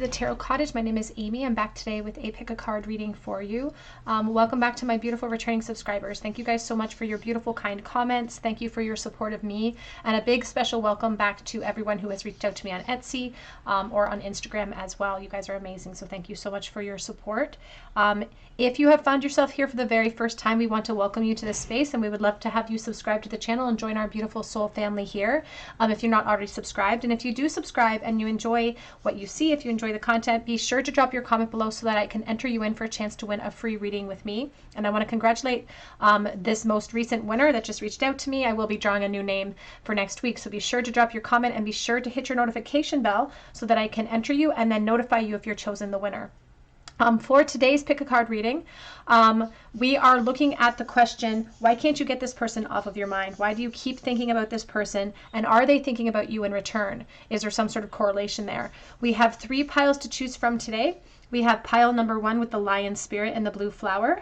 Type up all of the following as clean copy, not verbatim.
the Tarot Cottage. My name is Amy. I'm back today with a pick a card reading for you. Welcome back to my beautiful returning subscribers. Thank you guys so much for your beautiful, kind comments. Thank you for your support of me. And a big special welcome back to everyone who has reached out to me on Etsy or on Instagram as well. You guys are amazing. So thank you so much for your support. If you have found yourself here for the very first time, we want to welcome you to this space, and we would love to have you subscribe to the channel and join our beautiful soul family here if you're not already subscribed. And if you do subscribe and you enjoy what you see, if you enjoy the content, be sure to drop your comment below so that I can enter you in for a chance to win a free reading with me. And I want to congratulate this most recent winner that just reached out to me. I will be drawing a new name for next week, so be sure to drop your comment and be sure to hit your notification bell so that I can enter you and then notify you if you're chosen the winner. For today's pick a card reading, we are looking at the question, why can't you get this person off of your mind? Why do you keep thinking about this person? And are they thinking about you in return? Is there some sort of correlation there? We have 3 piles to choose from today. We have pile number 1 with the lion spirit and the blue flower.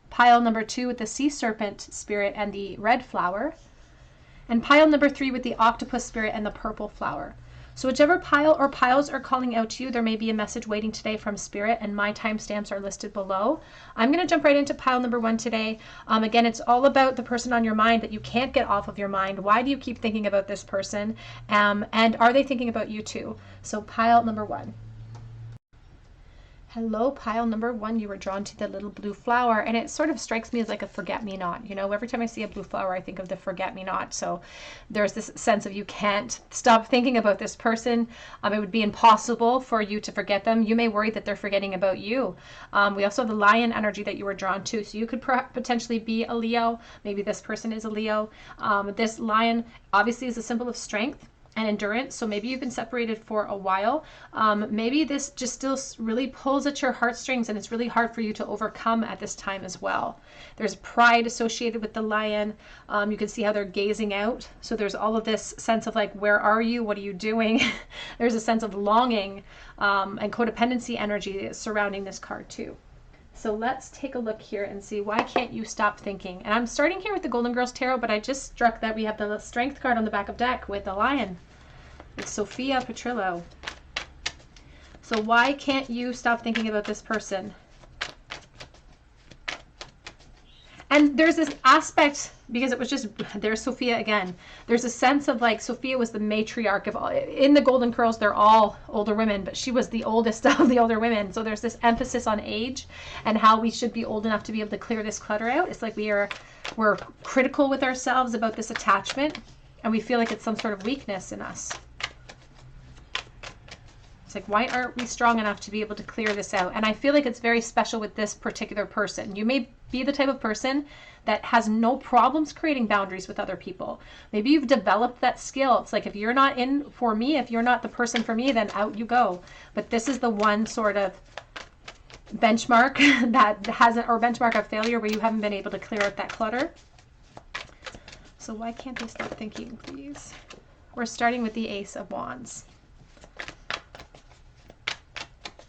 Pile number 2 with the sea serpent spirit and the red flower. And pile number 3 with the octopus spirit and the purple flower. So whichever pile or piles are calling out to you, there may be a message waiting today from Spirit, and my timestamps are listed below. I'm going to jump right into pile number 1 today. Again, it's all about the person on your mind that you can't get off of your mind. Why do you keep thinking about this person? And are they thinking about you too? So pile number 1. Hello, pile number 1. You were drawn to the little blue flower, and it sort of strikes me as like a forget-me-not. You know, every time I see a blue flower, I think of the forget-me-not. So there's this sense of you can't stop thinking about this person. It would be impossible for you to forget them. You may worry that they're forgetting about you. We also have the lion energy that you were drawn to. So you could potentially be a Leo. Maybe this person is a Leo. This lion obviously is a symbol of strength and endurance. So maybe you've been separated for a while. Maybe this just still really pulls at your heartstrings, and it's really hard for you to overcome at this time as well. There's pride associated with the lion. You can see how they're gazing out. So there's all of this sense of like, where are you? What are you doing? There's a sense of longing and codependency energy surrounding this card too. So let's take a look here and see, why can't you stop thinking? And I'm starting here with the Golden Girls Tarot, but I just struck that we have the Strength card on the back of deck with the lion. It's Sophia Petrillo. So why can't you stop thinking about this person? And there's this aspect, because it was just, there's Sophia again. There's a sense of like, Sophia was the matriarch of all. In the Golden Girls, they're all older women, but she was the oldest of the older women. So there's this emphasis on age and how we should be old enough to be able to clear this clutter out. It's like we're critical with ourselves about this attachment, and we feel like it's some sort of weakness in us. It's like, why aren't we strong enough to be able to clear this out? And I feel like it's very special with this particular person. You may be the type of person that has no problems creating boundaries with other people. Maybe you've developed that skill. It's like, if you're not in for me, if you're not the person for me, then out you go. But this is the one sort of benchmark that hasn't, or benchmark of failure where you haven't been able to clear out that clutter. So why can't they stop thinking, please? We're starting with the Ace of Wands.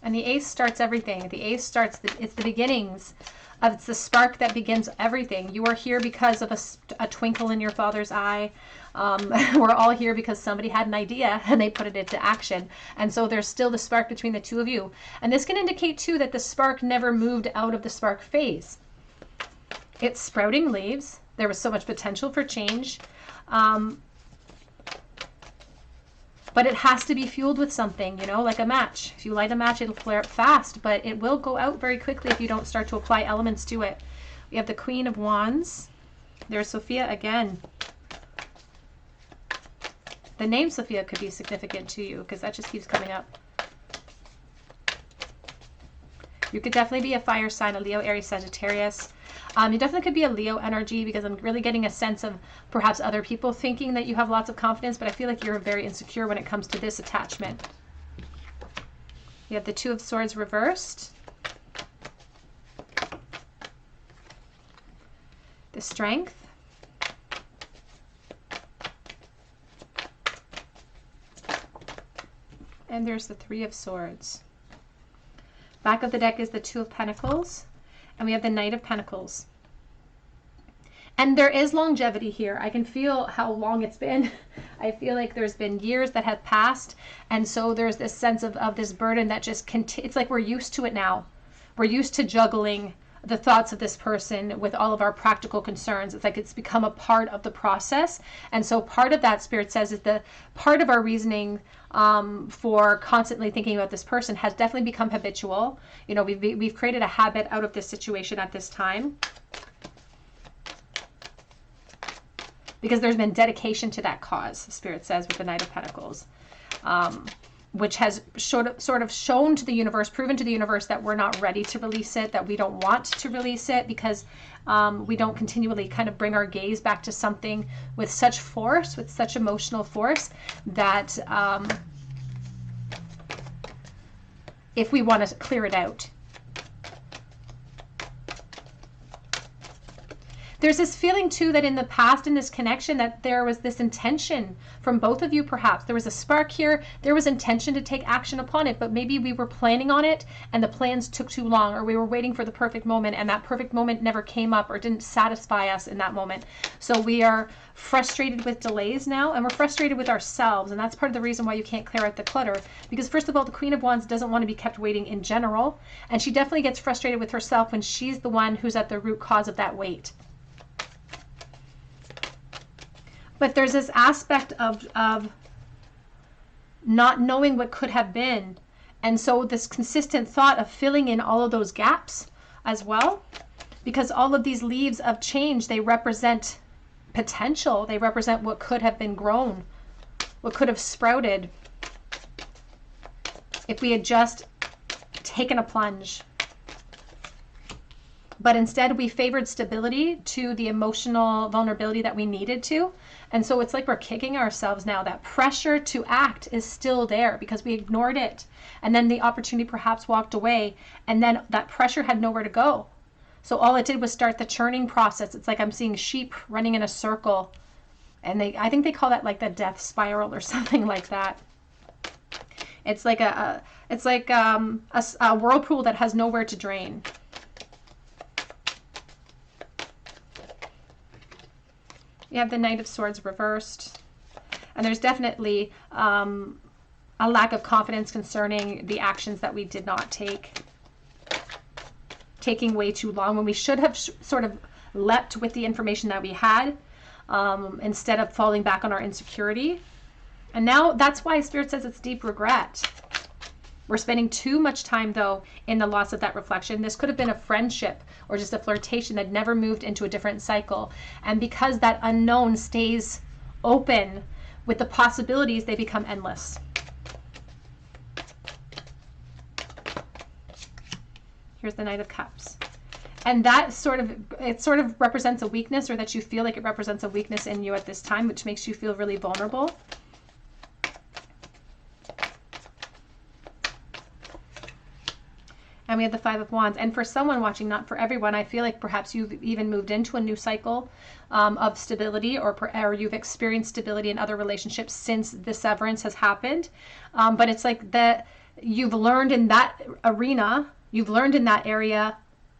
And the Ace starts everything. The Ace starts, it's the beginnings. It's the spark that begins everything. You are here because of a twinkle in your father's eye. We're all here because somebody had an idea and they put it into action. And so there's still the spark between the two of you. And this can indicate too that the spark never moved out of the spark phase. It's sprouting leaves. There was so much potential for change. But it has to be fueled with something, you know, like a match. If you light a match, it'll flare up fast, but it will go out very quickly if you don't start to apply elements to it. We have the Queen of Wands. There's Sophia again. The name Sophia could be significant to you because that just keeps coming up. You could definitely be a fire sign, a Leo, Aries, Sagittarius. You definitely could be a Leo energy, because I'm really getting a sense of perhaps other people thinking that you have lots of confidence, but I feel like you're very insecure when it comes to this attachment. You have the Two of Swords reversed. The Strength. And there's the Three of Swords. Back of the deck is the Two of Pentacles. And we have the Knight of Pentacles. And there is longevity here. I can feel how long it's been. I feel like there's been years that have passed. And so there's this sense of this burden that just it's like we're used to it now. We're used to juggling the thoughts of this person with all of our practical concerns. It's like it's become a part of the process. And so part of that, Spirit says, is the part of our reasoning for constantly thinking about this person has definitely become habitual. You know, we've created a habit out of this situation at this time, because there's been dedication to that cause, Spirit says, with the Knight of Pentacles, which has sort of shown to the universe, proven to the universe that we're not ready to release it, that we don't want to release it, because we don't continually kind of bring our gaze back to something with such force, with such emotional force, that if we want to clear it out. There's this feeling too that in the past, in this connection, that there was this intention from both of you, perhaps. There was a spark here. There was intention to take action upon it, but maybe we were planning on it and the plans took too long, or we were waiting for the perfect moment and that perfect moment never came up or didn't satisfy us in that moment. So we are frustrated with delays now, and we're frustrated with ourselves. And that's part of the reason why you can't clear out the clutter. Because first of all, the Queen of Wands doesn't want to be kept waiting in general. And she definitely gets frustrated with herself when she's the one who's at the root cause of that wait. But there's this aspect of not knowing what could have been. And so this consistent thought of filling in all of those gaps as well, because all of these leaves of change, they represent potential. They represent what could have been grown, what could have sprouted if we had just taken a plunge. But instead we favored stability to the emotional vulnerability that we needed to. And so it's like we're kicking ourselves now. That pressure to act is still there because we ignored it. And then the opportunity perhaps walked away, and then that pressure had nowhere to go. So all it did was start the churning process. It's like I'm seeing sheep running in a circle. And I think they call that like the death spiral or something like that. It's like a whirlpool that has nowhere to drain. You have the Knight of Swords reversed. And there's definitely a lack of confidence concerning the actions that we did not take. Taking way too long when we should have sort of leapt with the information that we had, instead of falling back on our insecurity. And now that's why Spirit says it's deep regret. We're spending too much time, though, in the loss of that reflection. This could have been a friendship or just a flirtation that never moved into a different cycle. And because that unknown stays open with the possibilities, they become endless. Here's the Knight of Cups. And that sort of represents a weakness, or that you feel like it represents a weakness in you at this time, which makes you feel really vulnerable. And we have the Five of Wands. And for someone watching, not for everyone, I feel like perhaps you've even moved into a new cycle of stability, or you've experienced stability in other relationships since the severance has happened. But it's like that you've learned in that arena, you've learned in that area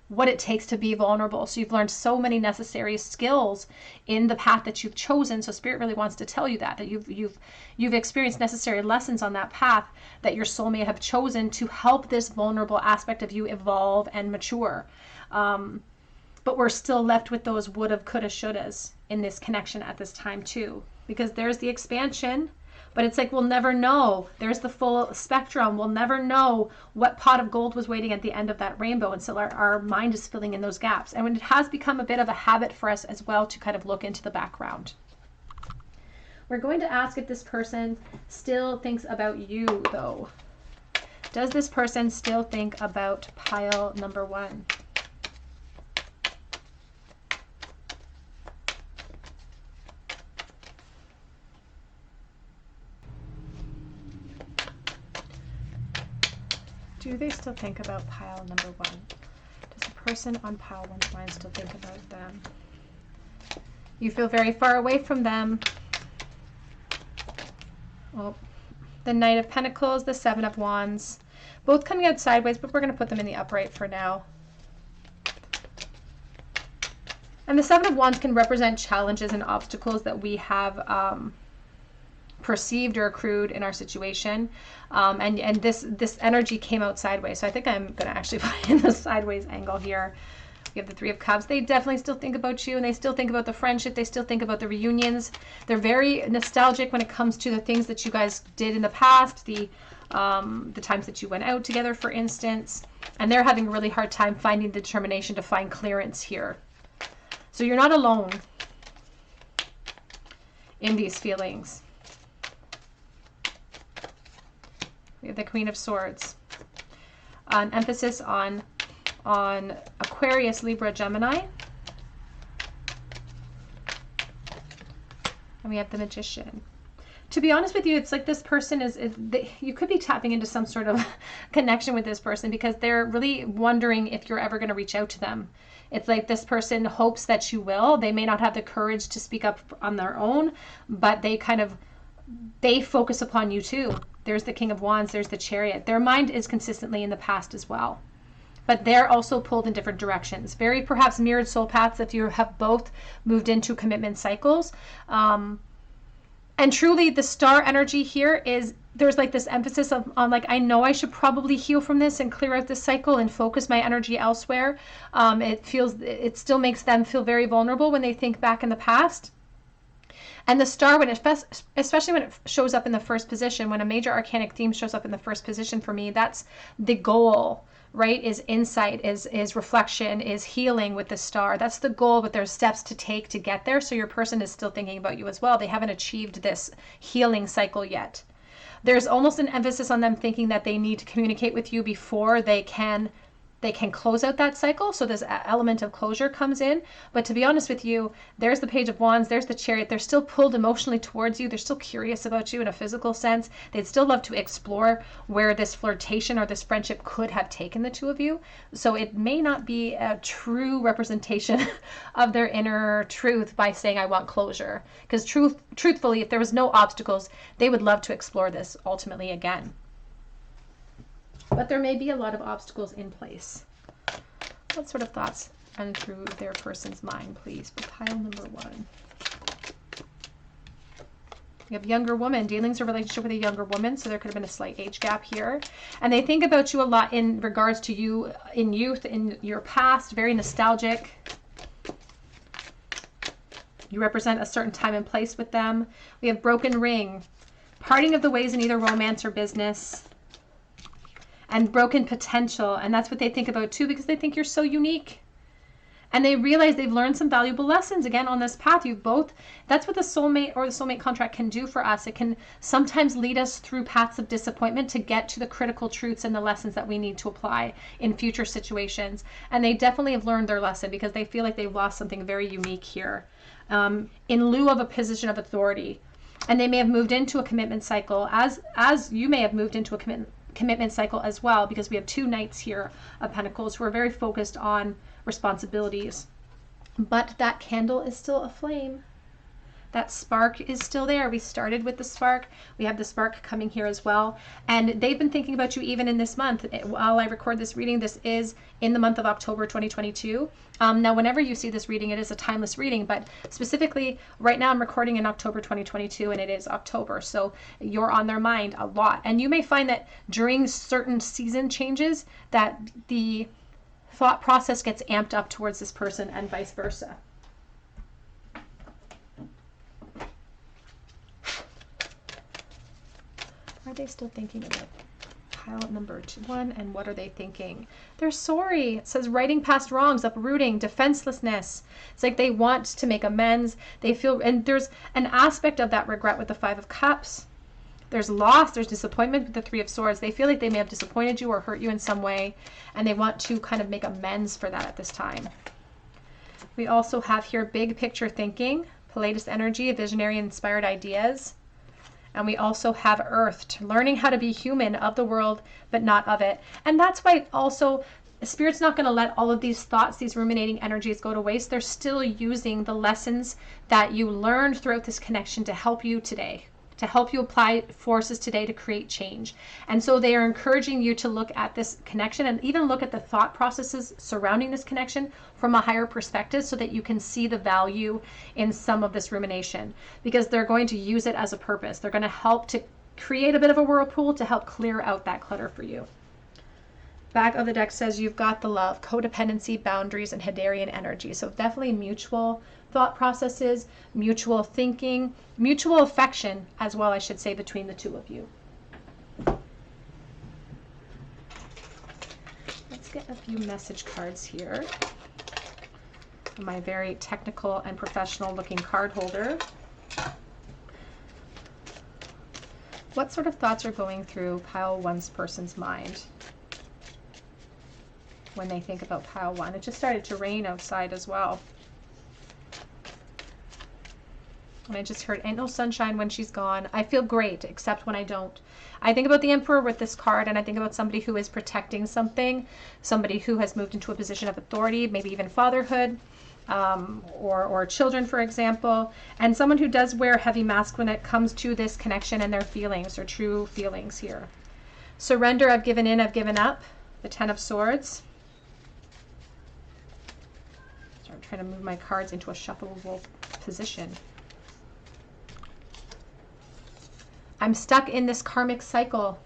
what it takes to be vulnerable. So you've learned so many necessary skills in the path that you've chosen. So Spirit really wants to tell you that you've experienced necessary lessons on that path that your soul may have chosen to help this vulnerable aspect of you evolve and mature. But we're still left with those woulda, coulda, shouldas in this connection at this time too, because there's the expansion. But it's like we'll never know. There's the full spectrum. We'll never know what pot of gold was waiting at the end of that rainbow until our mind is filling in those gaps. And when it has become a bit of a habit for us as well to kind of look into the background. We're going to ask if this person still thinks about you, though. Does this person still think about pile number 1? Do they still think about pile number 1? Does the person on pile 1's mind still think about them? You feel very far away from them. Well, the Knight of Pentacles, the Seven of Wands, both coming out sideways, but we're going to put them in the upright for now. And the Seven of Wands can represent challenges and obstacles that we have perceived or accrued in our situation. And this energy came out sideways. So I think I'm going to actually put in the sideways angle here. You have the Three of Cups. They definitely still think about you, and they still think about the friendship. They still think about the reunions. They're very nostalgic when it comes to the things that you guys did in the past, the times that you went out together, for instance. And they're having a really hard time finding the determination to find clearance here. So you're not alone in these feelings. We have the Queen of Swords. An emphasis on Aquarius, Libra, Gemini. And we have the Magician. To be honest with you, it's like this person you could be tapping into some sort of connection with this person, because they're really wondering if you're ever going to reach out to them. It's like this person hopes that you will. They may not have the courage to speak up on their own, but they focus upon you too. There's the King of Wands, there's the Chariot. Their mind is consistently in the past as well. But they're also pulled in different directions. Very perhaps mirrored soul paths if you have both moved into commitment cycles. And truly the star energy here is, there's like this emphasis on like, I know I should probably heal from this and clear out this cycle and focus my energy elsewhere. It still makes them feel very vulnerable when they think back in the past. And the star, especially when it shows up in the first position, when a major arcanic theme shows up in the first position for me, that's the goal, right? Is insight, is reflection, is healing with the star. That's the goal, but there's steps to take to get there. So your person is still thinking about you as well. They haven't achieved this healing cycle yet. There's almost an emphasis on them thinking that they need to communicate with you before they can close out that cycle. So this element of closure comes in. But to be honest with you, there's the Page of Wands, there's the Chariot. They're still pulled emotionally towards you. They're still curious about you in a physical sense. They'd still love to explore where this flirtation or this friendship could have taken the two of you. So it may not be a true representation of their inner truth by saying, I want closure. Because truthfully, if there was no obstacles, they would love to explore this ultimately again. But there may be a lot of obstacles in place. What sort of thoughts run through their person's mind, please, for pile number 1? We have younger woman, dealings or relationship with a younger woman, so there could have been a slight age gap here. And they think about you a lot in regards to you in youth, in your past, very nostalgic. You represent a certain time and place with them. We have broken ring, parting of the ways in either romance or business. And broken potential. And that's what they think about too, because they think you're so unique. And they realize they've learned some valuable lessons again on this path. That's what the soulmate or the soulmate contract can do for us. It can sometimes lead us through paths of disappointment to get to the critical truths and the lessons that we need to apply in future situations. And they definitely have learned their lesson, because they feel like they've lost something very unique here, in lieu of a position of authority. And they may have moved into a commitment cycle, as you may have moved into a commitment cycle as well, because we have 2 Knights here of Pentacles who are very focused on responsibilities. But that candle is still aflame. That spark is still there. We started with the spark. We have the spark coming here as well. And they've been thinking about you even in this month. While I record this reading, this is in the month of October 2022. Now, whenever you see this reading, it is a timeless reading. But specifically, right now I'm recording in October 2022, and it is October. So you're on their mind a lot. And you may find that during certain season changes that the thought process gets amped up towards this person and vice versa. Are they still thinking about pile number 1? And what are they thinking? They're sorry. It says righting past wrongs, uprooting, defenselessness. It's like they want to make amends. They feel, and there's an aspect of that regret with the 5 of Cups. There's loss, there's disappointment with the 3 of Swords. They feel like they may have disappointed you or hurt you in some way, and they want to kind of make amends for that at this time. We also have here big picture thinking, Pleiades energy, visionary inspired ideas. And we also have Earthed, learning how to be human of the world, but not of it. And that's why also Spirit's not going to let all of these thoughts, these ruminating energies go to waste. They're still using the lessons that you learned throughout this connection to help you today. to help you apply forces today to create change. And so they are encouraging you to look at this connection and even look at the thought processes surrounding this connection from a higher perspective so that you can see the value in some of this rumination, because they're going to use it as a purpose. They're going to help to create a bit of a whirlpool to help clear out that clutter for you. Back of the deck says you've got the love, codependency, boundaries, and Hadarian energy. So definitely mutual thought processes, mutual thinking, mutual affection as well, I should say, between the two of you. Let's get a few message cards here. My very technical and professional looking card holder. What sort of thoughts are going through pile one's person's mind when they think about pile one? It just started to rain outside as well. And I just heard, ain't no sunshine when she's gone. I feel great, except when I don't. I think about the Emperor with this card, and I think about somebody who is protecting something, somebody who has moved into a position of authority, maybe even fatherhood, or children, for example, and someone who does wear heavy mask when it comes to this connection and their feelings, or true feelings here. Surrender, I've given in, I've given up. The Ten of Swords. So I'm trying to move my cards into a shuffleable position. I'm stuck in this karmic cycle.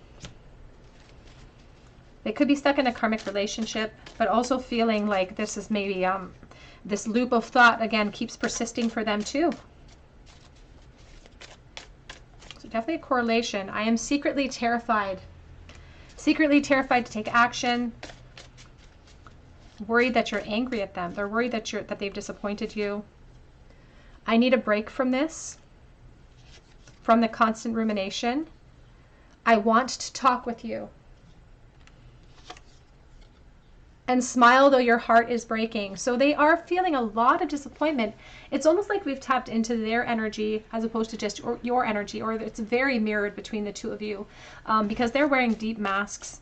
They could be stuck in a karmic relationship, but also feeling like this is maybe this loop of thought again keeps persisting for them too. So definitely a correlation. I am secretly terrified to take action. Worried that you're angry at them. They're worried that they've disappointed you. I need a break from this. From the constant rumination. I want to talk with you. And smile though your heart is breaking. So they are feeling a lot of disappointment. It's almost like we've tapped into their energy as opposed to just your energy, or it's very mirrored between the two of you, because they're wearing deep masks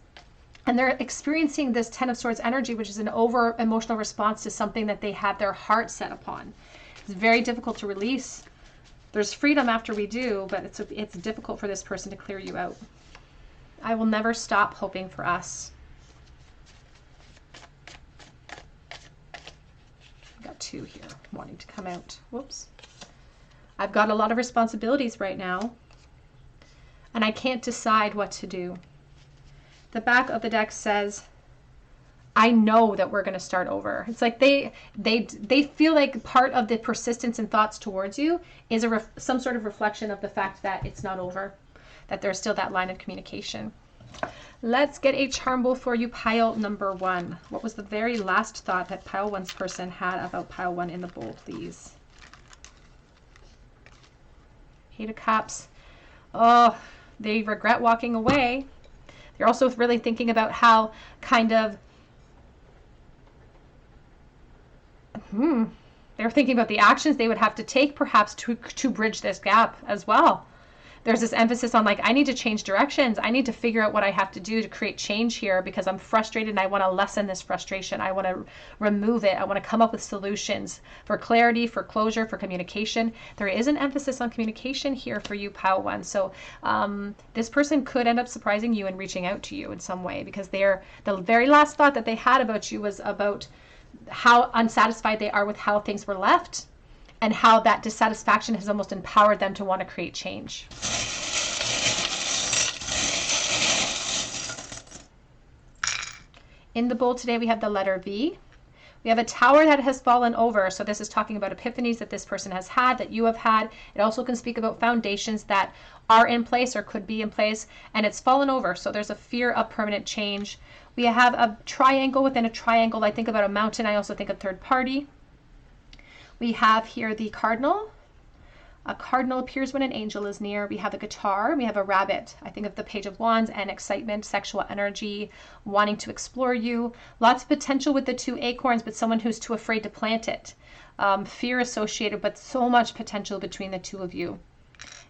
and they're experiencing this Ten of Swords energy, which is an over emotional response to something that they had their heart set upon. It's very difficult to release. There's freedom after we do, but it's difficult for this person to clear you out. I will never stop hoping for us. I've got two here wanting to come out. Whoops. I've got a lot of responsibilities right now, and I can't decide what to do. The back of the deck says, I know that we're going to start over. It's like they feel like part of the persistence and thoughts towards you is some sort of reflection of the fact that it's not over, that there's still that line of communication. Let's get a charm bowl for you, pile number one. What was the very last thought that pile one's person had about pile one in the bowl, please? Eight of Cups. Oh, they regret walking away. They're also really thinking about how kind of they're thinking about the actions they would have to take perhaps to bridge this gap as well. There's this emphasis on like, I need to change directions. I need to figure out what I have to do to create change here because I'm frustrated and I want to lessen this frustration. I want to remove it. I want to come up with solutions for clarity, for closure, for communication. There is an emphasis on communication here for you, pile one. So this person could end up surprising you and reaching out to you in some way, because the very last thought that they had about you was about how unsatisfied they are with how things were left, and how that dissatisfaction has almost empowered them to want to create change. In the bowl today, we have the letter V. We have a tower that has fallen over. So this is talking about epiphanies that this person has had, that you have had. It also can speak about foundations that are in place or could be in place, and it's fallen over. So there's a fear of permanent change. We have a triangle within a triangle. I think about a mountain. I also think of third party. We have here the cardinal. A cardinal appears when an angel is near. We have a guitar. We have a rabbit. I think of the Page of Wands and excitement, sexual energy, wanting to explore you. Lots of potential with the two acorns, but someone who's too afraid to plant it. Fear associated, but so much potential between the two of you.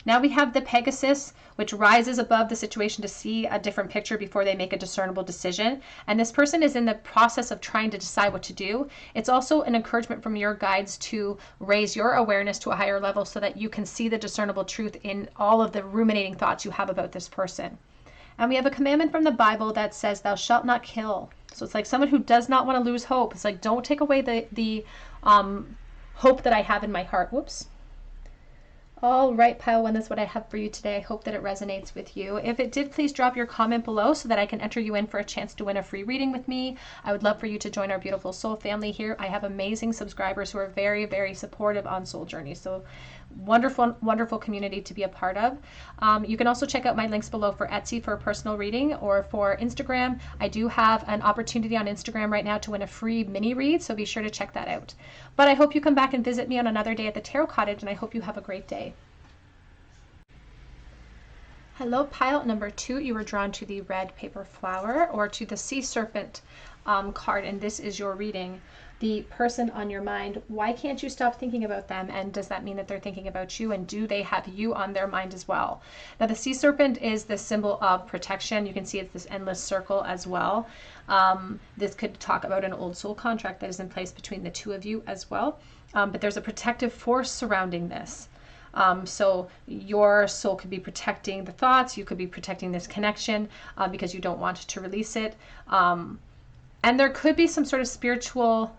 Now we have the Pegasus, which rises above the situation to see a different picture before they make a discernible decision. And this person is in the process of trying to decide what to do. It's also an encouragement from your guides to raise your awareness to a higher level so that you can see the discernible truth in all of the ruminating thoughts you have about this person. And we have a commandment from the Bible that says, thou shalt not kill. So it's like someone who does not want to lose hope. It's like, don't take away the hope that I have in my heart. Whoops. All right, pile one, that's what I have for you today. I hope that it resonates with you. If it did, please drop your comment below so that I can enter you in for a chance to win a free reading with me. I would love for you to join our beautiful soul family here. I have amazing subscribers who are very, very supportive on Soul Journey. So wonderful, wonderful community to be a part of. You can also check out my links below for Etsy for a personal reading, or for Instagram. I do have an opportunity on Instagram right now to win a free mini read, so be sure to check that out. But I hope you come back and visit me on another day at the Tarot Cottage, and I hope you have a great day. Hello, pile number 2. You were drawn to the red paper flower, or to the sea serpent card, and this is your reading. The person on your mind, why can't you stop thinking about them? And does that mean that they're thinking about you? And do they have you on their mind as well? Now, the sea serpent is the symbol of protection. You can see it's this endless circle as well. This could talk about an old soul contract that is in place between the two of you as well. But there's a protective force surrounding this. So your soul could be protecting the thoughts. You could be protecting this connection because you don't want to release it. And there could be some sort of spiritual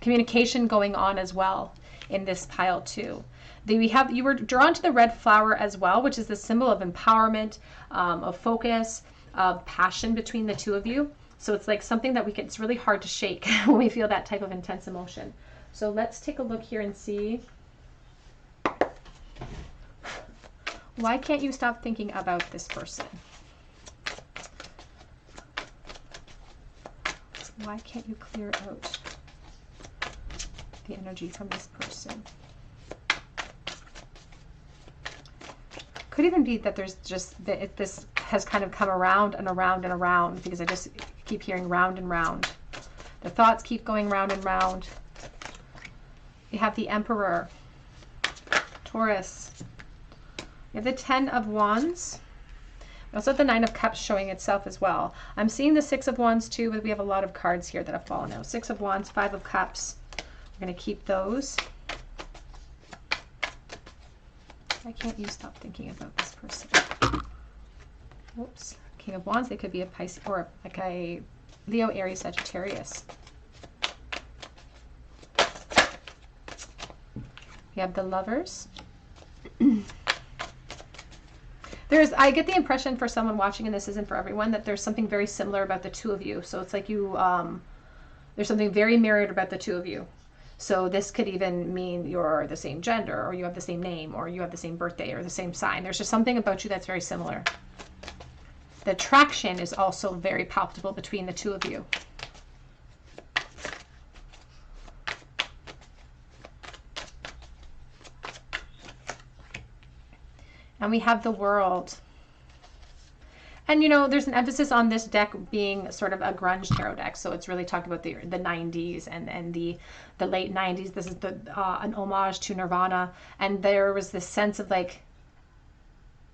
communication going on as well in this pile too. You were drawn to the red flower as well, which is the symbol of empowerment, of focus, of passion between the two of you. So it's like something that it's really hard to shake when we feel that type of intense emotion. So let's take a look here and see. Why can't you stop thinking about this person? Why can't you clear out the energy from this person? Could even be that there's just that this has kind of come around and around and around, because I just keep hearing round and round. The thoughts keep going round and round. You have the Emperor, Taurus. You have the 10 of Wands. We also have the 9 of Cups showing itself as well. I'm seeing the 6 of Wands too, but we have a lot of cards here that have fallen out. 6 of Wands, 5 of Cups. We're going to keep those. Why can't you stop thinking about this person? Whoops. King of Wands, they could be a Pisces or like a Leo, Aries, Sagittarius. You have the Lovers. I get the impression for someone watching, and this isn't for everyone, that there's something very similar about the two of you. So it's like there's something very mirrored about the two of you. So this could even mean you're the same gender, or you have the same name, or you have the same birthday, or the same sign. There's just something about you that's very similar. The attraction is also very palpable between the two of you. And we have the World. And, you know, there's an emphasis on this deck being sort of a grunge tarot deck. So it's really talking about the 90s and the late 90s. This is an homage to Nirvana. And there was this sense of like,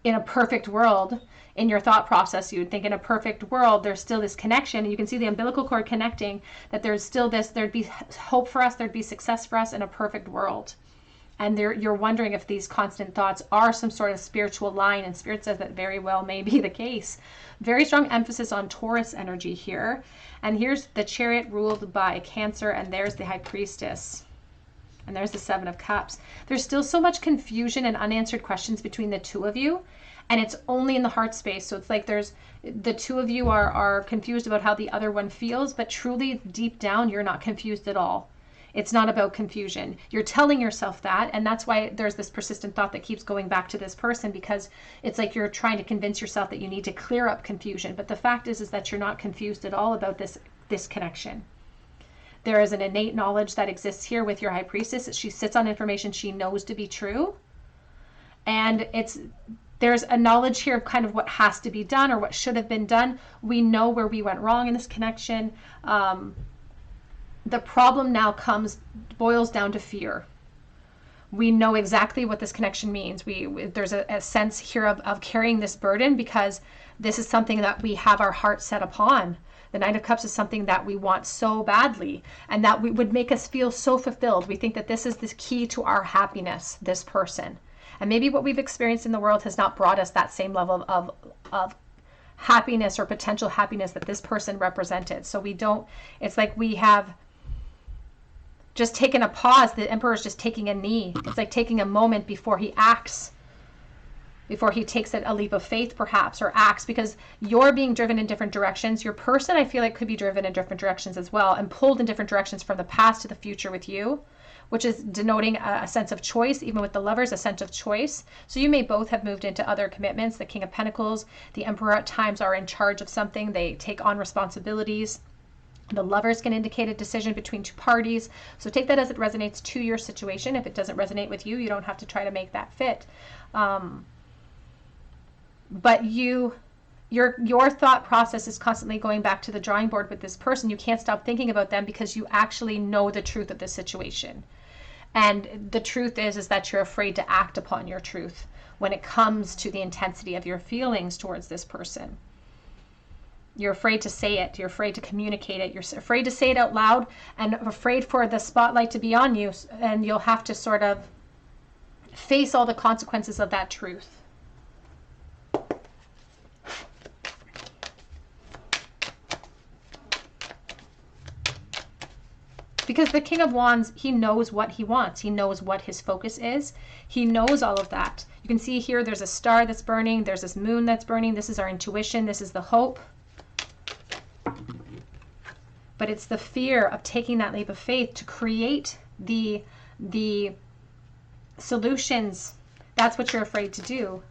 in a perfect world, in your thought process, you would think in a perfect world, there's still this connection. You can see the umbilical cord connecting, that there's still this, there'd be hope for us, there'd be success for us in a perfect world. And you're wondering if these constant thoughts are some sort of spiritual line, and Spirit says that very well may be the case. Very strong emphasis on Taurus energy here. And here's the Chariot ruled by Cancer, and there's the High Priestess. And there's the 7 of Cups. There's still so much confusion and unanswered questions between the two of you, and it's only in the heart space. So it's like the two of you are confused about how the other one feels, but truly deep down, you're not confused at all. It's not about confusion. You're telling yourself that, and that's why there's this persistent thought that keeps going back to this person, because it's like you're trying to convince yourself that you need to clear up confusion. But the fact is that you're not confused at all about this connection. There is an innate knowledge that exists here with your High Priestess. She sits on information she knows to be true, and there's a knowledge here of kind of what has to be done or what should have been done. We know where we went wrong in this connection. The problem now boils down to fear. we know exactly what this connection means. There's a sense here of carrying this burden because this is something that we have our heart set upon. The Knight of Cups is something that we want so badly, and that would make us feel so fulfilled. We think that this is the key to our happiness, this person. And maybe what we've experienced in the world has not brought us that same level of happiness or potential happiness that this person represented. So it's like we have just taken a pause. The Emperor is just taking a knee. It's like taking a moment before he acts, before he takes a leap of faith perhaps, or acts, because you're being driven in different directions. Your person, I feel like, could be driven in different directions as well, and pulled in different directions from the past to the future with you, which is denoting a sense of choice. Even with the Lovers, a sense of choice. So you may both have moved into other commitments. The King of Pentacles, the Emperor at times are in charge of something. They take on responsibilities. The Lovers can indicate a decision between two parties. So take that as it resonates to your situation. If it doesn't resonate with you, you don't have to try to make that fit. But your thought process is constantly going back to the drawing board with this person. You can't stop thinking about them because you actually know the truth of the situation. And the truth is that you're afraid to act upon your truth when it comes to the intensity of your feelings towards this person. You're afraid to say it. You're afraid to communicate it. You're afraid to say it out loud, and afraid for the spotlight to be on you. And you'll have to sort of face all the consequences of that truth. Because the King of Wands, he knows what he wants. He knows what his focus is. He knows all of that. You can see here there's a star that's burning. There's this moon that's burning. This is our intuition. This is the hope. But it's the fear of taking that leap of faith to create the solutions. That's what you're afraid to do.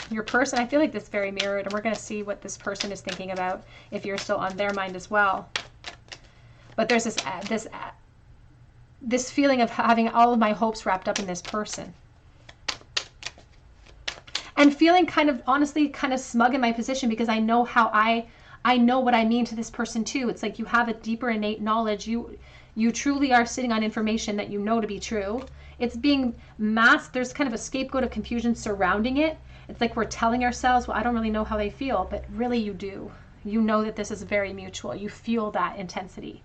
Your person, I feel like this is very mirrored, and we're going to see what this person is thinking about if you're still on their mind as well. But there's this feeling of having all of my hopes wrapped up in this person. And feeling kind of, honestly, kind of smug in my position because I know how I know what I mean to this person too. It's like you have a deeper innate knowledge. You truly are sitting on information that you know to be true. It's being masked. There's kind of a scapegoat of confusion surrounding it. It's like we're telling ourselves, well, I don't really know how they feel, but really you do. You know that this is very mutual. You feel that intensity.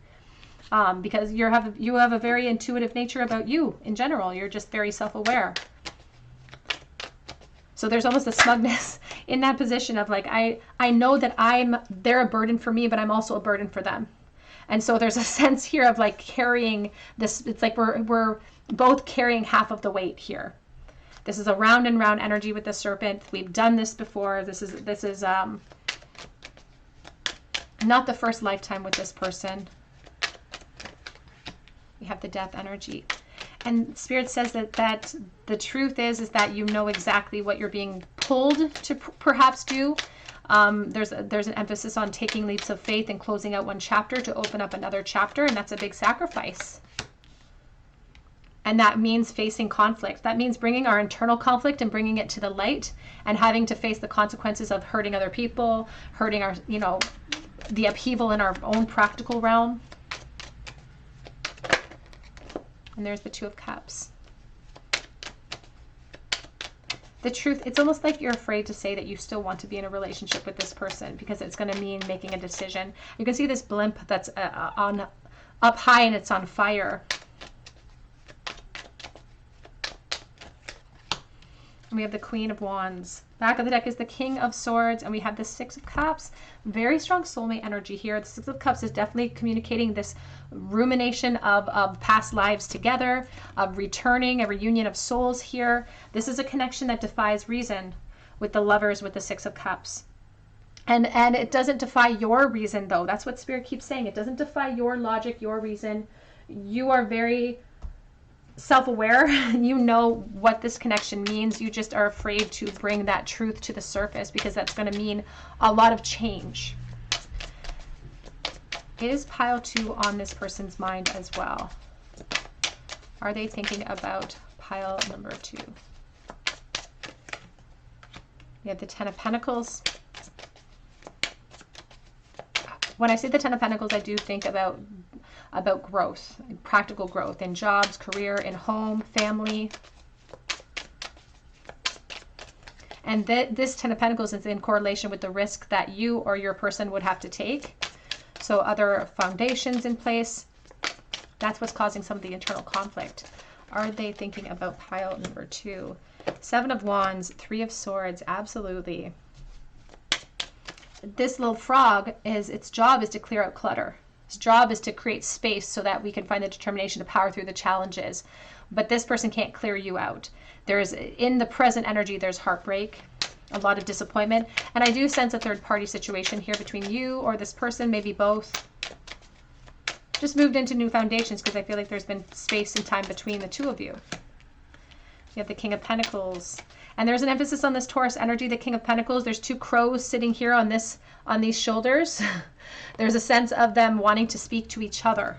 Because you have a very intuitive nature about you in general. You're just very self-aware. So there's almost a smugness in that position of like, I know that they're a burden for me, but I'm also a burden for them. And so there's a sense here of like carrying this. It's like we're both carrying half of the weight here. This is a round and round energy with the Serpent. We've done this before. This is not the first lifetime with this person. We have the Death energy. And Spirit says that the truth is that you know exactly what you're being pulled to perhaps do. There's an emphasis on taking leaps of faith and closing out one chapter to open up another chapter, and that's a big sacrifice. And that means facing conflict. That means bringing our internal conflict and bringing it to the light, and having to face the consequences of hurting other people, hurting our, the upheaval in our own practical realm. And there's the Two of Cups. The truth, it's almost like you're afraid to say that you still want to be in a relationship with this person because it's going to mean making a decision. You can see this blimp that's up high and it's on fire. And we have the Queen of Wands. Back of the deck is the King of Swords, and we have the Six of Cups. Very strong soulmate energy here. The Six of Cups is definitely communicating this rumination of past lives together, of returning, a reunion of souls here. This is a connection that defies reason with the Lovers with the Six of Cups. And it doesn't defy your reason, though. That's what Spirit keeps saying. It doesn't defy your logic, your reason. You are very self-aware. You know what this connection means. You just are afraid to bring that truth to the surface because that's going to mean a lot of change. Is pile 2 on this person's mind as well? Are they thinking about pile number 2? We have the Ten of Pentacles. When I say the Ten of Pentacles, I do think about growth, practical growth in jobs, career, in home, family. And this Ten of Pentacles is in correlation with the risk that you or your person would have to take. So other foundations in place. That's what's causing some of the internal conflict. Are they thinking about pile number 2? 7 of Wands, 3 of Swords, absolutely. This little frog, its job is to clear out clutter. Its job is to create space so that we can find the determination to power through the challenges. But this person can't clear you out. In the present energy, there's heartbreak, a lot of disappointment. And I do sense a third party situation here between you or this person, maybe both. Just moved into new foundations because I feel like there's been space and time between the two of you. You have the King of Pentacles. And there's an emphasis on this Taurus energy, the King of Pentacles. There's 2 crows sitting here on these shoulders. There's a sense of them wanting to speak to each other.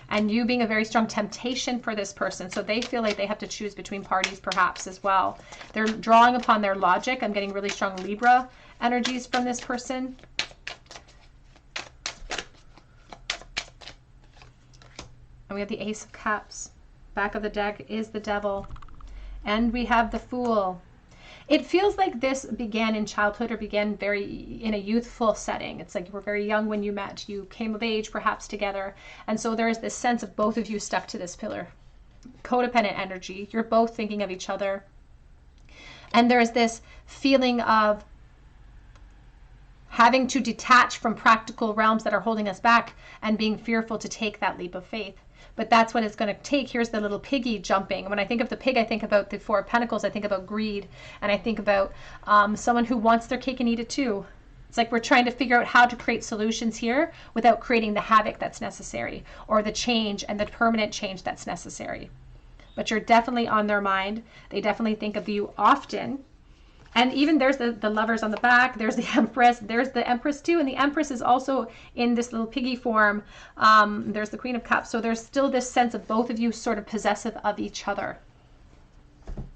And you being a very strong temptation for this person. So they feel like they have to choose between parties perhaps as well. They're drawing upon their logic. I'm getting really strong Libra energies from this person. And we have the Ace of Cups. Back of the deck is the Devil. And we have the Fool. It feels like this began in childhood or began in a youthful setting. It's like you were very young when you met. You came of age perhaps together. And so there is this sense of both of you stuck to this pillar. Codependent energy. You're both thinking of each other. And there is this feeling of having to detach from practical realms that are holding us back and being fearful to take that leap of faith. But that's what it's going to take. Here's the little piggy jumping. When I think of the pig, I think about the 4 of Pentacles. I think about greed. And I think about someone who wants their cake and eat it too. It's like we're trying to figure out how to create solutions here without creating the havoc that's necessary or the change and the permanent change that's necessary. But you're definitely on their mind. They definitely think of you often. And even there's the lovers on the back. There's the Empress. There's the Empress too. And the Empress is also in this little piggy form. There's the Queen of Cups. So there's still this sense of both of you sort of possessive of each other.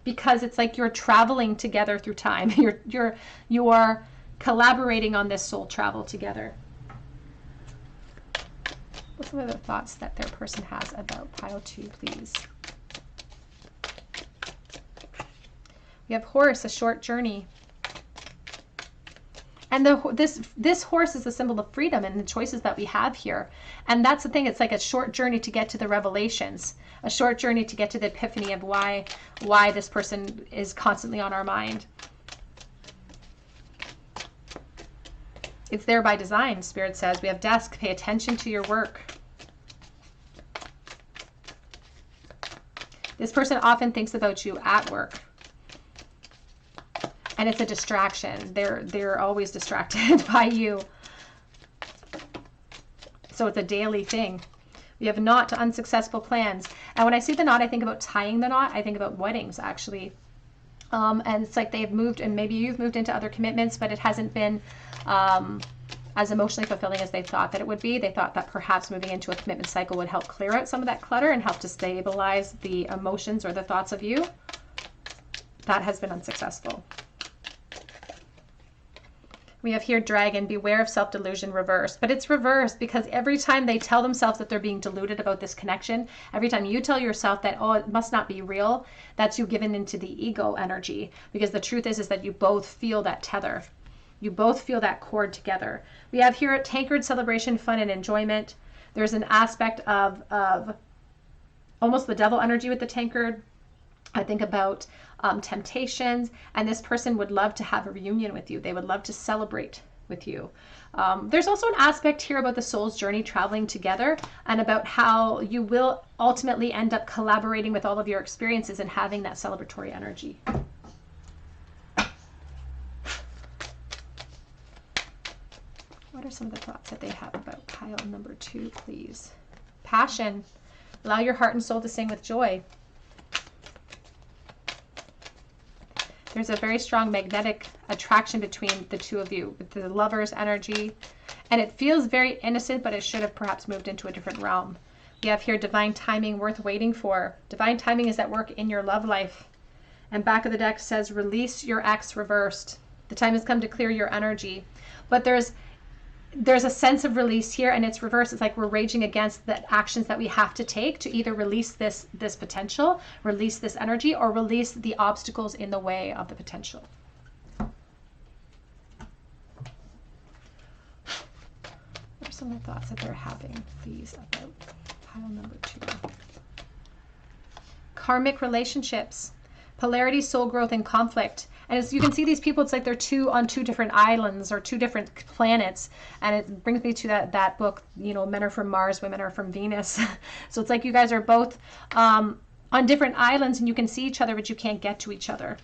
Because it's like you're traveling together through time. You are collaborating on this soul travel together. What's some of the thoughts that their person has about pile 2, please? We have Horse, a short journey. And this horse is a symbol of freedom and the choices that we have here. And that's the thing. It's like a short journey to get to the revelations, a short journey to get to the epiphany of why this person is constantly on our mind. It's there by design, Spirit says. We have Desk, pay attention to your work. This person often thinks about you at work. And it's a distraction. They're always distracted by you. So it's a daily thing. We have knot to unsuccessful plans. And when I see the knot, I think about tying the knot. I think about weddings, actually. And it's like they've moved, and maybe you've moved into other commitments, but it hasn't been as emotionally fulfilling as they thought that it would be. They thought that perhaps moving into a commitment cycle would help clear out some of that clutter and help to stabilize the emotions or the thoughts of you. That has been unsuccessful. We have here Dragon, beware of self-delusion reversed. But it's reversed because every time they tell themselves that they're being deluded about this connection, every time you tell yourself that, oh, it must not be real, that's you given into the ego energy. Because the truth is that you both feel that tether. You both feel that cord together. We have here tankard, celebration, fun, and enjoyment. There's an aspect of almost the devil energy with the tankard. I think about temptations, and this person would love to have a reunion with you. They would love to celebrate with you. There's also an aspect here about the soul's journey traveling together and about how you will ultimately end up collaborating with all of your experiences and having that celebratory energy. What are some of the thoughts that they have about pile number 2, please? Passion. Allow your heart and soul to sing with joy. There's a very strong magnetic attraction between the two of you with the lover's energy. And it feels very innocent, but it should have perhaps moved into a different realm. We have here divine timing worth waiting for. Divine timing is at work in your love life. And back of the deck says, release your ex reversed. The time has come to clear your energy. But there's a sense of release here, and it's reversed. It's like we're raging against the actions that we have to take to either release this potential, release this energy, or release the obstacles in the way of the potential. some of the thoughts that they're having, please, about pile number 2? Karmic relationships, polarity, soul growth, and conflict. And as you can see, these people, it's like they're on two different islands or two different planets. And it brings me to that book, you know, men are from Mars, women are from Venus. So it's like you guys are both on different islands and you can see each other, but you can't get to each other.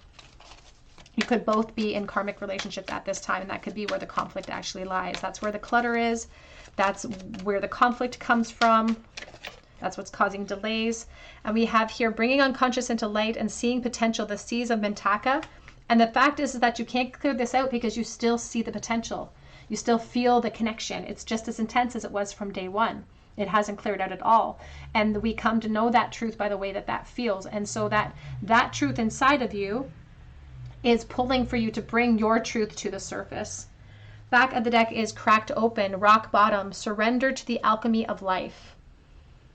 You could both be in karmic relationships at this time, and that could be where the conflict actually lies. That's where the clutter is. That's where the conflict comes from. That's what's causing delays. And we have here bringing unconscious into light and seeing potential, the seas of Mintaka. And the fact is that you can't clear this out because you still see the potential. You still feel the connection. It's just as intense as it was from day one. It hasn't cleared out at all. And we come to know that truth by the way that feels. And so that truth inside of you is pulling for you to bring your truth to the surface. Back of the deck is cracked open, rock bottom, surrender to the alchemy of life.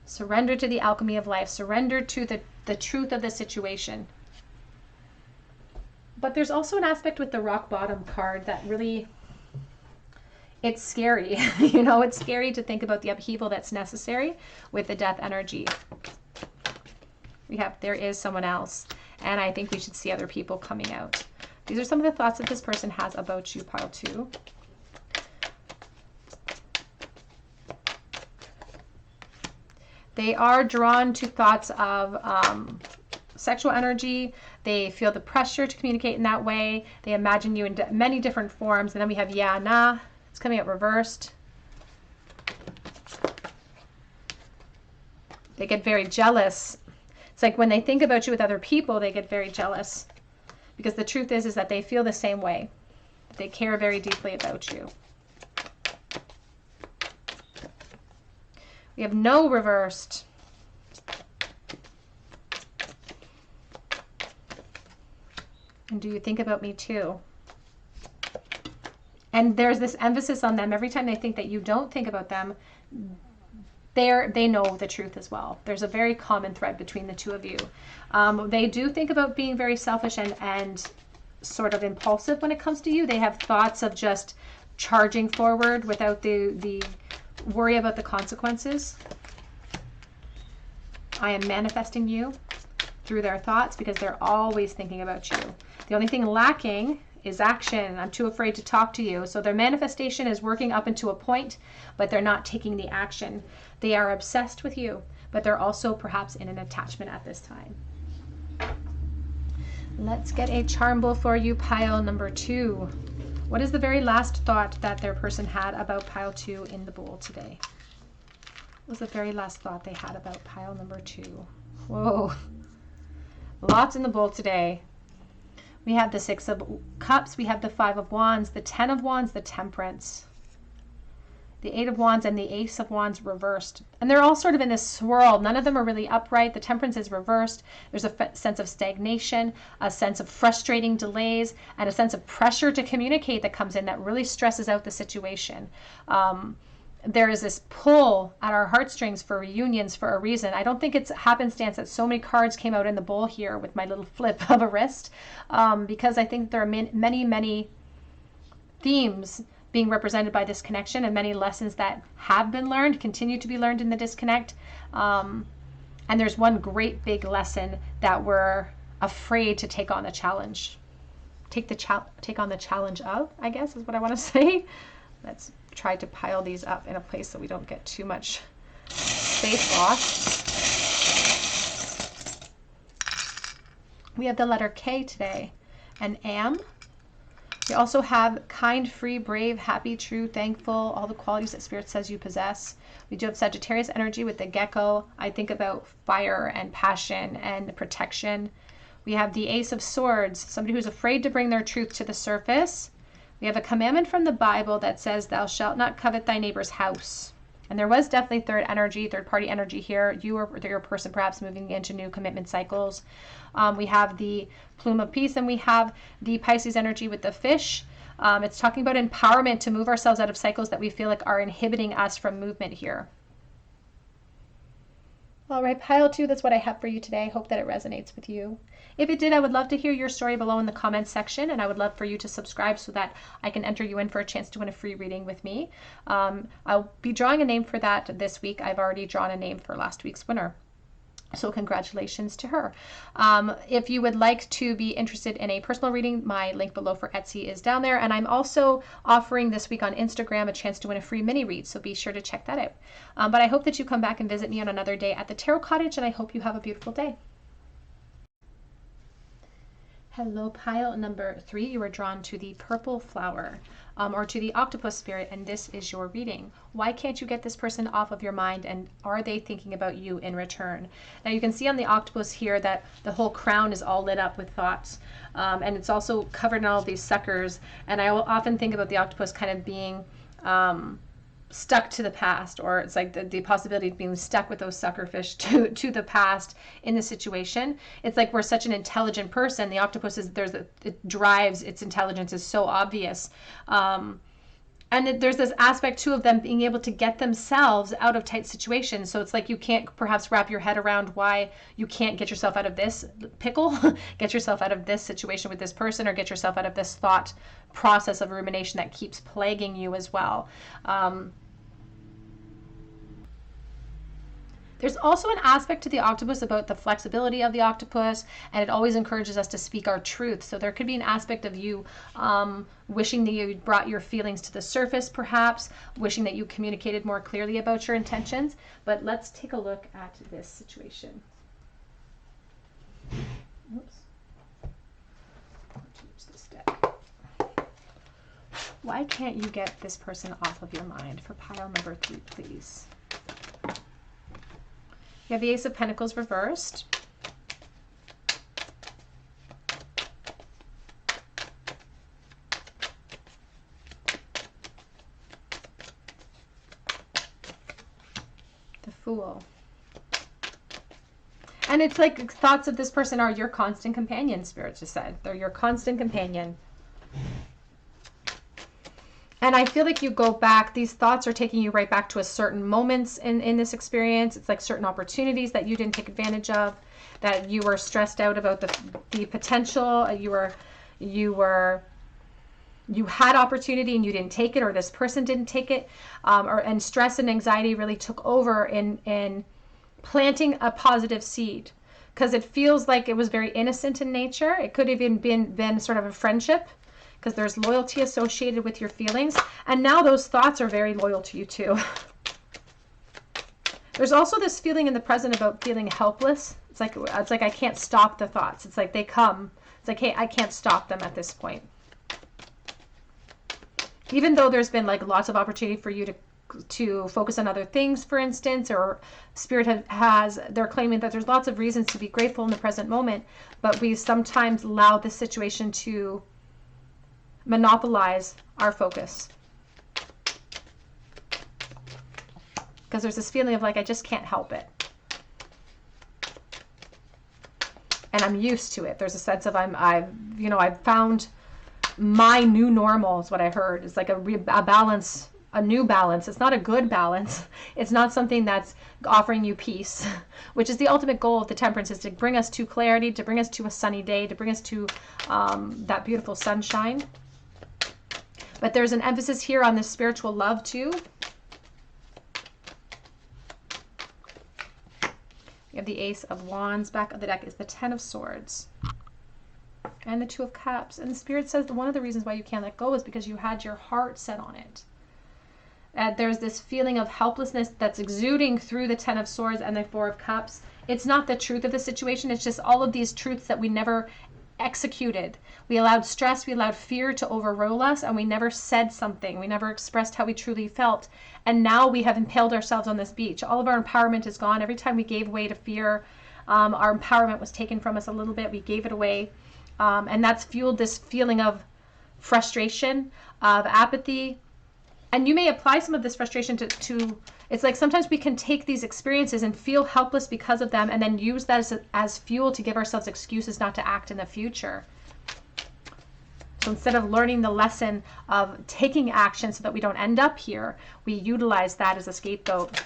Surrender to the alchemy of life. Surrender to the truth of the situation. But there's also an aspect with the rock bottom card that really, it's scary. You know, it's scary to think about the upheaval that's necessary with the death energy. We have, there is someone else. And I think we should see other people coming out. These are some of the thoughts that this person has about you, pile 2. They are drawn to thoughts of sexual energy. They feel the pressure to communicate in that way. They imagine you in many different forms. And then we have yeah, nah. It's coming out reversed. They get very jealous. It's like when they think about you with other people, they get very jealous. Because the truth is that they feel the same way. They care very deeply about you. We have no reversed. And do you think about me too? And there's this emphasis on them. Every time they think that you don't think about them, they know the truth as well. There's a very common thread between the two of you. They do think about being very selfish and sort of impulsive when it comes to you. They have thoughts of just charging forward without the worry about the consequences. I am manifesting you through their thoughts because they're always thinking about you. The only thing lacking is action. I'm too afraid to talk to you. So their manifestation is working up into a point, but they're not taking the action. They are obsessed with you, but they're also perhaps in an attachment at this time. Let's get a charm bowl for you, pile number 2. What is the very last thought that their person had about pile 2 in the bowl today? What was the very last thought they had about pile number 2? Whoa. Lots in the bowl today. We have the 6 of Cups, we have the 5 of Wands, the 10 of Wands, the Temperance, the 8 of Wands, and the Ace of Wands reversed. And they're all sort of in this swirl. None of them are really upright. The Temperance is reversed. There's a sense of stagnation, a sense of frustrating delays, and a sense of pressure to communicate that comes in that really stresses out the situation. There is this pull at our heartstrings for reunions for a reason. I don't think it's happenstance that so many cards came out in the bowl here with my little flip of a wrist, because I think there are many, many themes being represented by this connection and many lessons that have been learned, continue to be learned in the disconnect. And there's one great big lesson that we're afraid to take on the challenge. Take on the challenge of, I guess is what I want to say. Let's try to pile these up in a place so we don't get too much space lost. We have the letter K today, and am. We also have kind, free, brave, happy, true, thankful, all the qualities that Spirit says you possess. We do have Sagittarius energy with the gecko. I think about fire and passion and protection. We have the Ace of Swords, somebody who's afraid to bring their truth to the surface. We have a commandment from the Bible that says, thou shalt not covet thy neighbor's house. And there was definitely third-party energy here. You or your person perhaps moving into new commitment cycles. We have the plume of peace, and we have the Pisces energy with the fish. It's talking about empowerment to move ourselves out of cycles that we feel like are inhibiting us from movement here. All right, pile 2, that's what I have for you today. I hope that it resonates with you. If it did, I would love to hear your story below in the comments section, and I would love for you to subscribe so that I can enter you in for a chance to win a free reading with me. I'll be drawing a name for that this week. I've already drawn a name for last week's winner. So congratulations to her. If you would like to be interested in a personal reading, my link below for Etsy is down there. And I'm also offering this week on Instagram a chance to win a free mini read. So be sure to check that out. But I hope that you come back and visit me on another day at the Tarot Cottage. And I hope you have a beautiful day. Hello, pile number 3. You are drawn to the purple flower. Or to the octopus spirit, and this is your reading. Why can't you get this person off of your mind, and are they thinking about you in return? Now you can see on the octopus here that the whole crown is all lit up with thoughts, and it's also covered in all of these suckers, and I will often think about the octopus kind of being stuck to the past, or it's like the possibility of being stuck with those sucker fish to the past in the situation. It's like we're such an intelligent person. The octopus is it drives its intelligence is so obvious. And there's this aspect too of them being able to get themselves out of tight situations. So it's like you can't perhaps wrap your head around why you can't get yourself out of this pickle, get yourself out of this situation with this person, or get yourself out of this thought process of rumination that keeps plaguing you as well. There's also an aspect to the octopus about the flexibility of the octopus, and it always encourages us to speak our truth. So there could be an aspect of you wishing that you brought your feelings to the surface, perhaps, wishing that you communicated more clearly about your intentions. But let's take a look at this situation. Oops. Use this deck. Why can't you get this person off of your mind? For pile number 3, please. You have the Ace of Pentacles reversed. The Fool. And it's like thoughts of this person are your constant companion, Spirit just said. They're your constant companion. And I feel like you go back, these thoughts are taking you right back to a certain moments in this experience. It's like certain opportunities that you didn't take advantage of, that you were stressed out about the potential. You had opportunity and you didn't take it, or this person didn't take it. And stress and anxiety really took over in planting a positive seed, because it feels like it was very innocent in nature. It could have even been sort of a friendship, because there's loyalty associated with your feelings. And now those thoughts are very loyal to you too. There's also this feeling in the present about feeling helpless. It's like I can't stop the thoughts. It's like they come. It's like, hey, I can't stop them at this point. Even though there's been like lots of opportunity for you to focus on other things, for instance, or Spirit they're claiming that there's lots of reasons to be grateful in the present moment, but we sometimes allow this situation to monopolize our focus, because there's this feeling of like I just can't help it, and I'm used to it. There's a sense of I've found my new normal is what I heard. It's like a balance, a new balance. It's not a good balance. It's not something that's offering you peace, which is the ultimate goal of the Temperance, is to bring us to clarity, to bring us to a sunny day, to bring us to that beautiful sunshine. But there's an emphasis here on this spiritual love too. You have the Ace of Wands. Back of the deck is the Ten of Swords and the Two of Cups. And the Spirit says that one of the reasons why you can't let go is because you had your heart set on it. There's this feeling of helplessness that's exuding through the Ten of Swords and the Four of Cups. It's not the truth of the situation. It's just all of these truths that we never executed. We allowed stress, we allowed fear to overrule us, and we never said something. We never expressed how we truly felt. And now we have impaled ourselves on this beach. All of our empowerment is gone. Every time we gave way to fear, our empowerment was taken from us a little bit. We gave it away. And that's fueled this feeling of frustration, of apathy. And you may apply some of this frustration to it's like sometimes we can take these experiences and feel helpless because of them, and then use that as fuel to give ourselves excuses not to act in the future. So instead of learning the lesson of taking action so that we don't end up here, we utilize that as a scapegoat.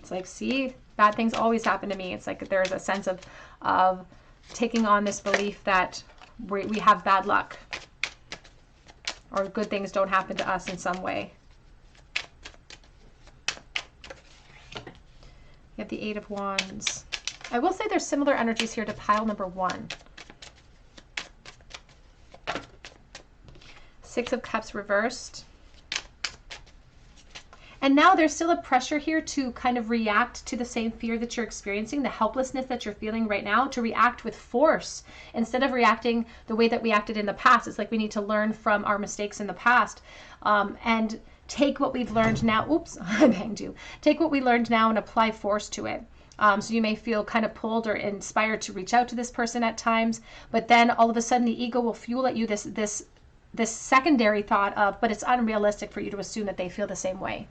It's like, see, bad things always happen to me. It's like there's a sense of taking on this belief that we have bad luck, or good things don't happen to us in some way. You have the Eight of Wands. I will say there's similar energies here to pile number 1. Six of Cups reversed. And now there's still a pressure here to kind of react to the same fear that you're experiencing, the helplessness that you're feeling right now, to react with force instead of reacting the way that we acted in the past. It's like we need to learn from our mistakes in the past, and take what we've learned now. Oops, I banged you. Take what we learned now and apply force to it. So you may feel kind of pulled or inspired to reach out to this person at times, but then all of a sudden the ego will fuel at you this secondary thought of, but it's unrealistic for you to assume that they feel the same way.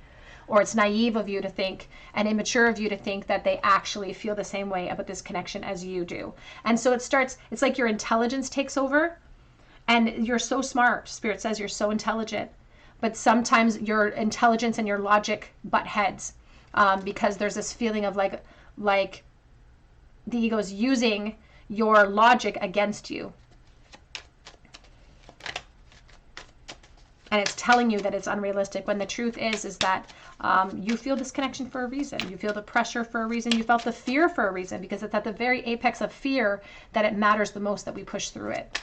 Or it's naive of you to think, and immature of you to think that they actually feel the same way about this connection as you do. And so it's like your intelligence takes over, and you're so smart. Spirit says you're so intelligent, but sometimes your intelligence and your logic butt heads, because there's this feeling of like the ego is using your logic against you. And it's telling you that it's unrealistic, when the truth is that you feel this connection for a reason. You feel the pressure for a reason. You felt the fear for a reason, because it's at the very apex of fear that it matters the most that we push through it.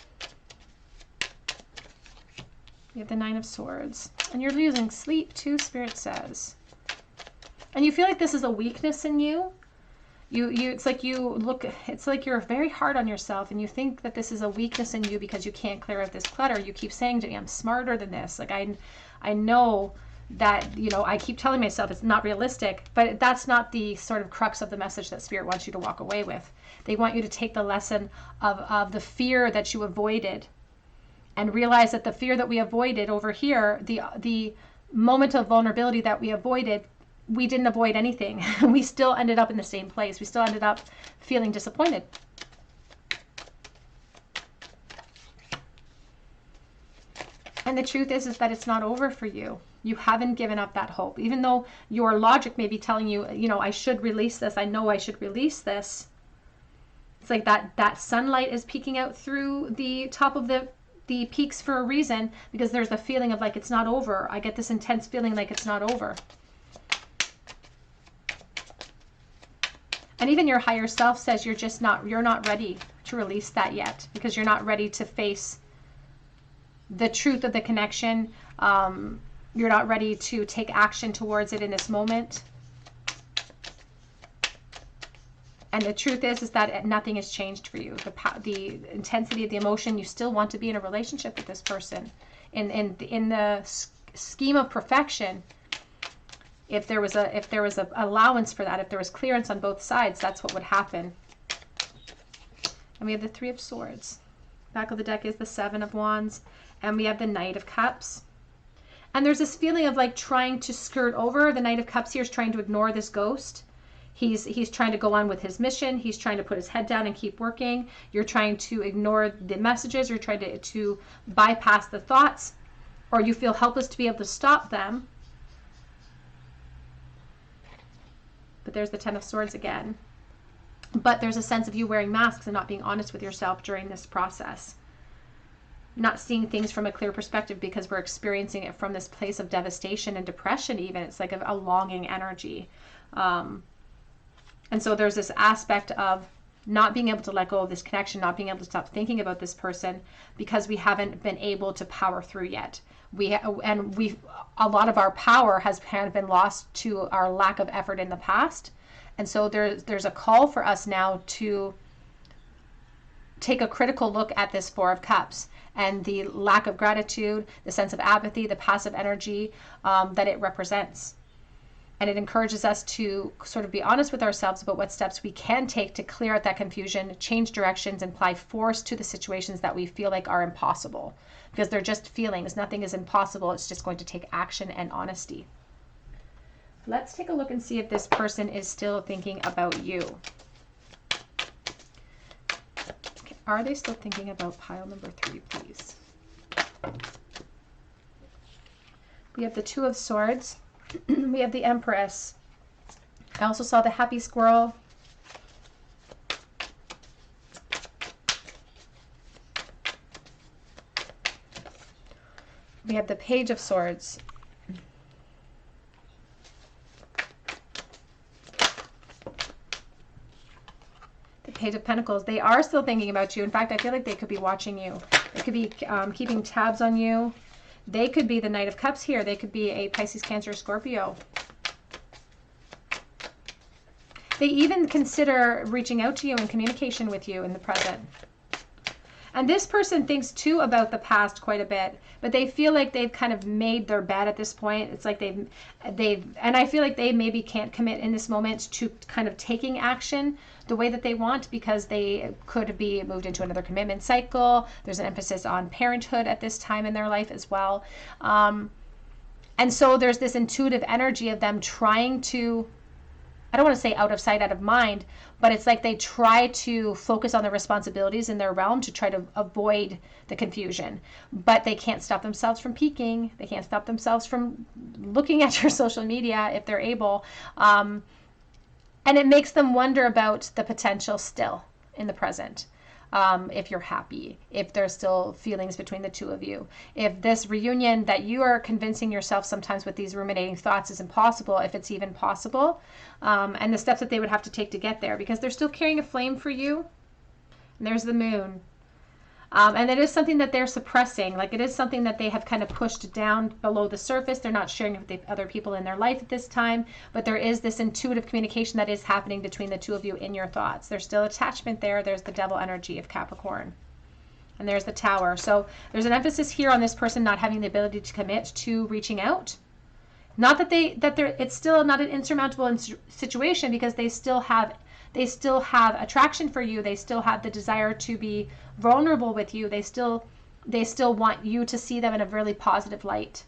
You have the Nine of Swords. And you're losing sleep too, Spirit says. And you feel like this is a weakness in you. It's like it's like you're very hard on yourself, and you think that this is a weakness in you because you can't clear out this clutter. You keep saying to me, I'm smarter than this. Like I know that, I keep telling myself it's not realistic, but that's not the sort of crux of the message that Spirit wants you to walk away with. They want you to take the lesson of the fear that you avoided, and realize that the fear that we avoided over here, the moment of vulnerability that we avoided, we didn't avoid anything. We still ended up in the same place. We still ended up feeling disappointed. And the truth is that it's not over for you. You haven't given up that hope. Even though your logic may be telling you, I should release this. I know I should release this. It's like that sunlight is peeking out through the top of the peaks for a reason, because there's a feeling of like it's not over. I get this intense feeling like it's not over. And even your higher self says you're not ready to release that yet, because you're not ready to face the truth of the connection. You're not ready to take action towards it in this moment. And the truth is that nothing has changed for you. The intensity of the emotion, you still want to be in a relationship with this person. In the scheme of perfection, if there was a allowance for that, if there was clearance on both sides, that's what would happen. And we have the Three of Swords. Back of the deck is the Seven of Wands, and we have the Knight of Cups. And there's this feeling of like trying to skirt over. The Knight of Cups here is trying to ignore this ghost. He's trying to go on with his mission. He's trying to put his head down and keep working. You're trying to ignore the messages. You're trying to bypass the thoughts, or you feel helpless to be able to stop them. But there's the Ten of Swords again. But there's a sense of you wearing masks and not being honest with yourself during this process. Not seeing things from a clear perspective, because we're experiencing it from this place of devastation and depression even. It's like a longing energy. And so there's this aspect of not being able to let go of this connection, not being able to stop thinking about this person, because we haven't been able to power through yet. A lot of our power has kind of been lost to our lack of effort in the past. And so there's a call for us now to take a critical look at this Four of Cups and the lack of gratitude, the sense of apathy, the passive energy that it represents. And it encourages us to sort of be honest with ourselves about what steps we can take to clear out that confusion, change directions, and apply force to the situations that we feel like are impossible. Because they're just feelings. Nothing is impossible. It's just going to take action and honesty. Let's take a look and see if this person is still thinking about you. Okay, are they still thinking about pile number 3, please? We have the Two of Swords. We have the Empress. I also saw the happy squirrel. We have the Page of Swords. The Page of Pentacles. They are still thinking about you. In fact, I feel like they could be watching you. They could be keeping tabs on you. They could be the Knight of Cups here. They could be a Pisces, Cancer, Scorpio. They even consider reaching out to you in communication with you in the present. And this person thinks too about the past quite a bit, but they feel like they've kind of made their bed at this point. It's like and I feel like they maybe can't commit in this moment to kind of taking action the way that they want, because they could be moved into another commitment cycle. There's an emphasis on parenthood at this time in their life as well. And so there's this intuitive energy of them trying to, I don't want to say out of sight, out of mind, but it's like they try to focus on the responsibilities in their realm to try to avoid the confusion. But they can't stop themselves from peeking. They can't stop themselves from looking at your social media if they're able. And it makes them wonder about the potential still in the present. If you're happy, if there's still feelings between the two of you, if this reunion that you are convincing yourself sometimes with these ruminating thoughts is impossible, if it's even possible, and the steps that they would have to take to get there, because they're still carrying a flame for you. And there's the Moon. And it is something that they're suppressing. Like, it is something that they have kind of pushed down below the surface. They're not sharing it with the other people in their life at this time, but there is this intuitive communication that is happening between the two of you in your thoughts. There's still attachment there. There's the Devil energy of Capricorn. And there's the Tower. So there's an emphasis here on this person not having the ability to commit to reaching out. Not that it's still not an insurmountable situation, because they still have attraction for you. They still have the desire to be vulnerable with you. They still want you to see them in a really positive light.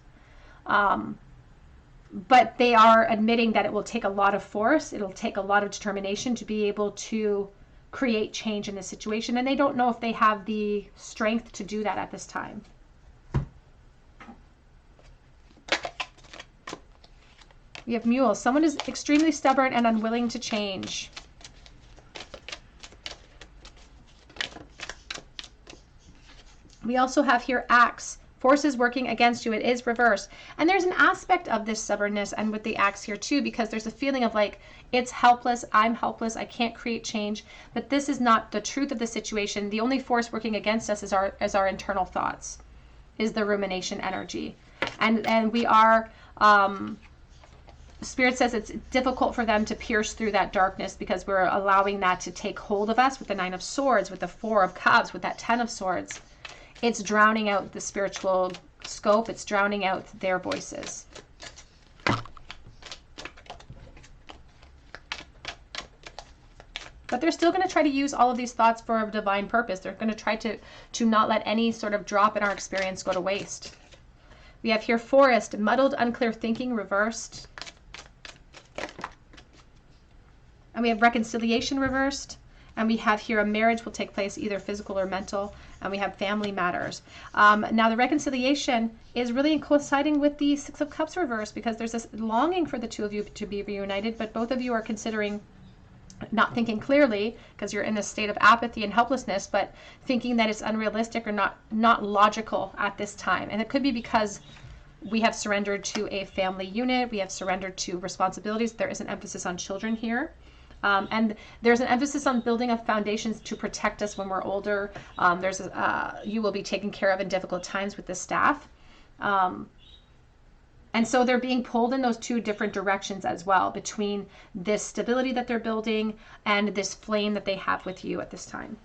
But they are admitting that it will take a lot of force. It'll take a lot of determination to be able to create change in this situation. And they don't know if they have the strength to do that at this time. We have Mule. Someone is extremely stubborn and unwilling to change. We also have here Axe. Forces working against you. It is reversed. And there's an aspect of this stubbornness and with the Axe here too, because there's a feeling of like, it's helpless. I'm helpless. I can't create change. But this is not the truth of the situation. The only force working against us is our internal thoughts, is the rumination energy. And we are, Spirit says it's difficult for them to pierce through that darkness, because we're allowing that to take hold of us with the Nine of Swords, with the Four of Cups, with that Ten of Swords. It's drowning out the spiritual scope. It's drowning out their voices. But they're still going to try to use all of these thoughts for a divine purpose. They're going to try to not let any sort of drop in our experience go to waste. We have here Forest, muddled, unclear thinking, reversed. And we have Reconciliation, reversed. And we have here a marriage will take place, either physical or mental. And we have Family Matters. Now the reconciliation is really coinciding with the Six of Cups reversed, because there's this longing for the two of you to be reunited, but both of you are considering not thinking clearly, because you're in this state of apathy and helplessness, but thinking that it's unrealistic or not logical at this time. And it could be because we have surrendered to a family unit. We have surrendered to responsibilities. There is an emphasis on children here. And there's an emphasis on building up foundations to protect us when we're older. You will be taken care of in difficult times with the staff. And so they're being pulled in those two different directions as well, between this stability that they're building and this flame that they have with you at this time.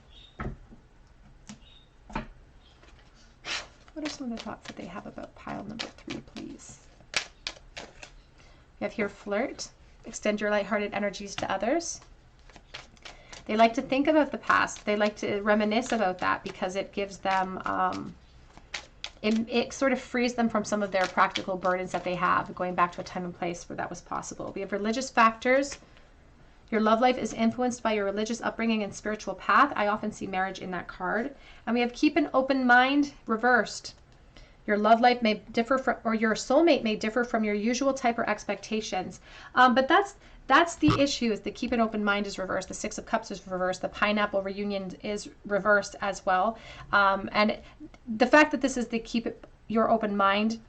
What are some of the thoughts that they have about pile number 3, please? We have here Flirt. Extend your lighthearted energies to others. They like to think about the past. They like to reminisce about that, because it gives them, it sort of frees them from some of their practical burdens that they have, going back to a time and place where that was possible. We have Religious Factors. Your love life is influenced by your religious upbringing and spiritual path. I often see marriage in that card. And we have Keep an Open Mind, reversed. Your love life may differ from, or your soulmate may differ from your usual type or expectations. But That's the issue, is the keep an open mind is reversed. The Six of Cups is reversed. The pineapple reunion is reversed as well. And the fact that this is the keep your open mind,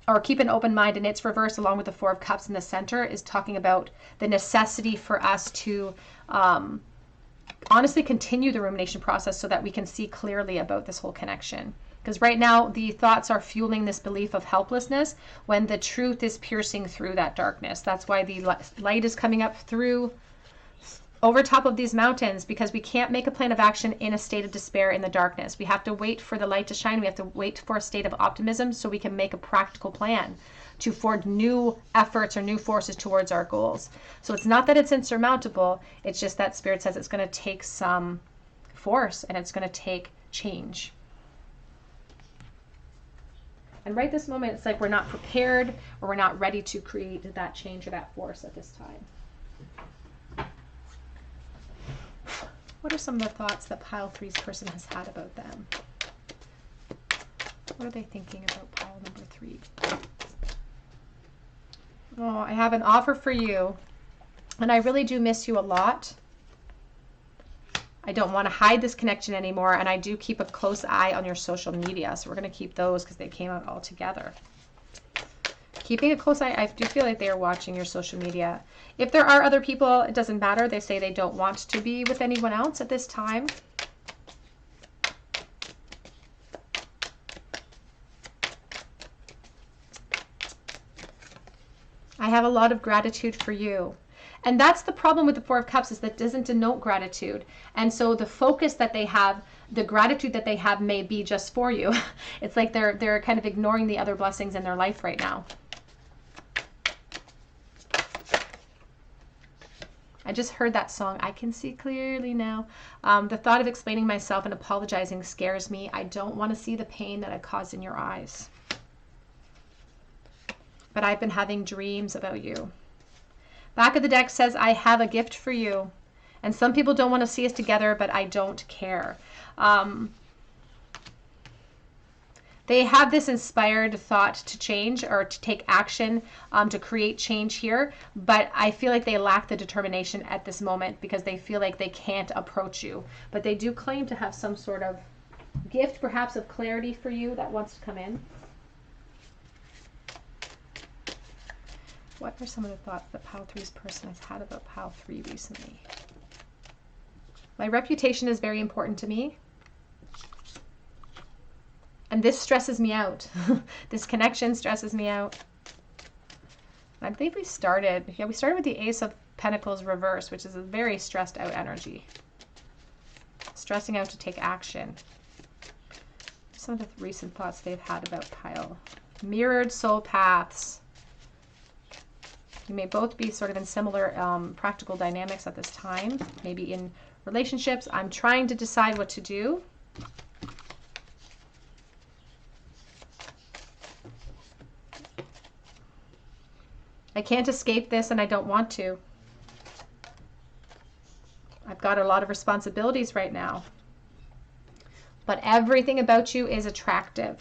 or keep an open mind, and it's reversed along with the Four of Cups in the center, is talking about the necessity for us to honestly continue the rumination process so that we can see clearly about this whole connection. Because right now the thoughts are fueling this belief of helplessness when the truth is piercing through that darkness. That's why the light is coming up through over top of these mountains, because we can't make a plan of action in a state of despair in the darkness. We have to wait for the light to shine. We have to wait for a state of optimism so we can make a practical plan to forge new efforts or new forces towards our goals. So it's not that it's insurmountable. It's just that Spirit says it's going to take some force and it's going to take change. And right this moment, it's like we're not prepared or we're not ready to create that change or that force at this time. What are some of the thoughts that pile 3's person has had about them? What are they thinking about pile number 3? Oh, I have an offer for you, and I really do miss you a lot. I don't want to hide this connection anymore, and I do keep a close eye on your social media. So we're going to keep those because they came out all together. Keeping a close eye, I do feel like they are watching your social media. If there are other people, it doesn't matter. They say they don't want to be with anyone else at this time. I have a lot of gratitude for you. And that's the problem with the Four of Cups, is that it doesn't denote gratitude. And so the focus that they have, the gratitude that they have may be just for you. It's like they're kind of ignoring the other blessings in their life right now. I just heard that song, I Can See Clearly Now. The thought of explaining myself and apologizing scares me. I don't want to see the pain that I caused in your eyes. But I've been having dreams about you. Back of the deck says, I have a gift for you. And some people don't want to see us together, but I don't care. They have this inspired thought to change or to take action, to create change here. But I feel like they lack the determination at this moment because they feel like they can't approach you. But they do claim to have some sort of gift, perhaps of clarity for you that wants to come in. What are some of the thoughts that pile 3's person has had about pile 3 recently? My reputation is very important to me. And this stresses me out. This connection stresses me out. I believe we started with the Ace of Pentacles reverse, which is a very stressed out energy. Stressing out to take action. Some of the recent thoughts they've had about pile. Mirrored soul paths. You may both be sort of in similar practical dynamics at this time, maybe in relationships. I'm trying to decide what to do. I can't escape this and I don't want to. I've got a lot of responsibilities right now. But everything about you is attractive.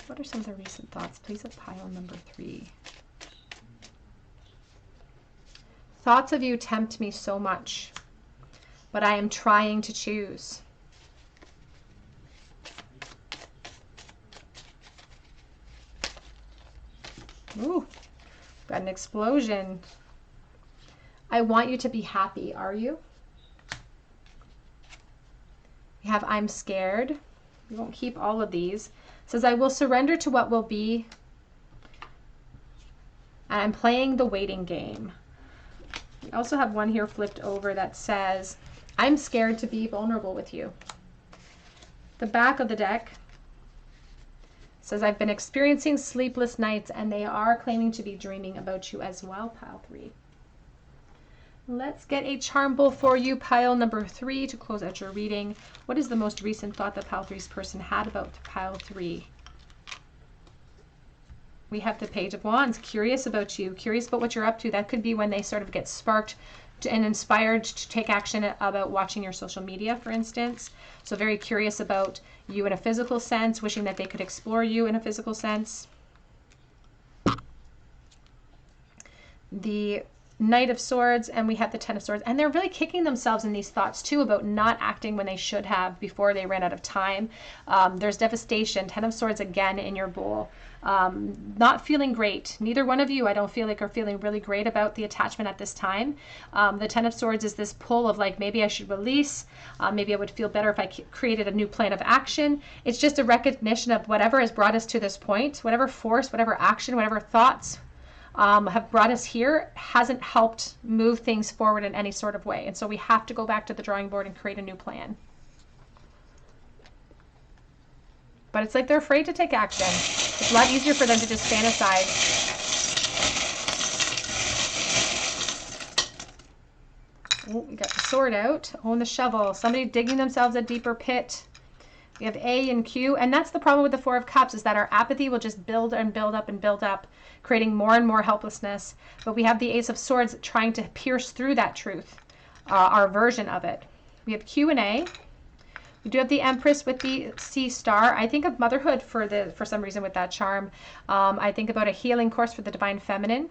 What are some of the recent thoughts, please, of pile number 3? Thoughts of you tempt me so much, but I am trying to choose. Ooh, got an explosion. I want you to be happy, are you? You have I'm scared. We won't keep all of these. It says I will surrender to what will be. And I'm playing the waiting game. We also have one here flipped over that says I'm scared to be vulnerable with you. The back of the deck says I've been experiencing sleepless nights, and they are claiming to be dreaming about you as well, pile 3. Let's get a charm bowl for you, pile number 3, to close out your reading. What is the most recent thought that pile 3's person had about pile 3? We have the Page of Wands, curious about you, curious about what you're up to. That could be when they sort of get sparked and inspired to take action about watching your social media, for instance. So very curious about, you in a physical sense, wishing that they could explore you in a physical sense. The Knight of Swords, and we have the Ten of Swords, and they're really kicking themselves in these thoughts too about not acting when they should have before they ran out of time. There's devastation. Ten of Swords again in your bowl. Not feeling great. Neither one of you, I don't feel like, are feeling really great about the attachment at this time. The Ten of Swords is this pull of like, maybe I should release. Maybe I would feel better if I created a new plan of action. It's just a recognition of whatever has brought us to this point, whatever force, whatever action, whatever thoughts have brought us here hasn't helped move things forward in any sort of way. And so we have to go back to the drawing board and create a new plan. But it's like they're afraid to take action. It's a lot easier for them to just fantasize. Oh, we got the sword out. Oh, and the shovel. Somebody digging themselves a deeper pit. We have A and Q, and that's the problem with the Four of Cups, is that our apathy will just build and build up and build up, creating more and more helplessness. But we have the Ace of Swords trying to pierce through that truth, our version of it. We have Q and A. We do have the Empress with the Sea Star. I think of motherhood for some reason with that charm. I think about a healing course for the Divine Feminine.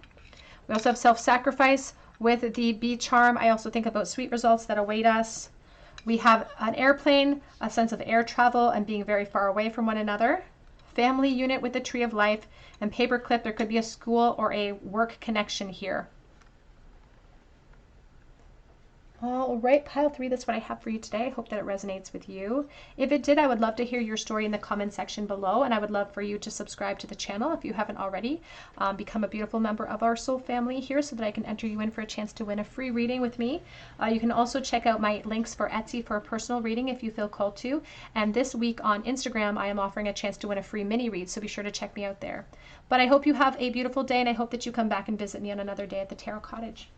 We also have self-sacrifice with the B charm. I also think about sweet results that await us. We have an airplane, a sense of air travel and being very far away from one another. Family unit with the Tree of Life, and paperclip. There could be a school or a work connection here. All right, pile 3, that's what I have for you today. I hope that it resonates with you. If it did, I would love to hear your story in the comment section below, and I would love for you to subscribe to the channel if you haven't already. Become a beautiful member of our soul family here so that I can enter you in for a chance to win a free reading with me. You can also check out my links for Etsy for a personal reading if you feel called to. And this week on Instagram, I am offering a chance to win a free mini read, so be sure to check me out there. But I hope you have a beautiful day, and I hope that you come back and visit me on another day at the Tarot Cottage.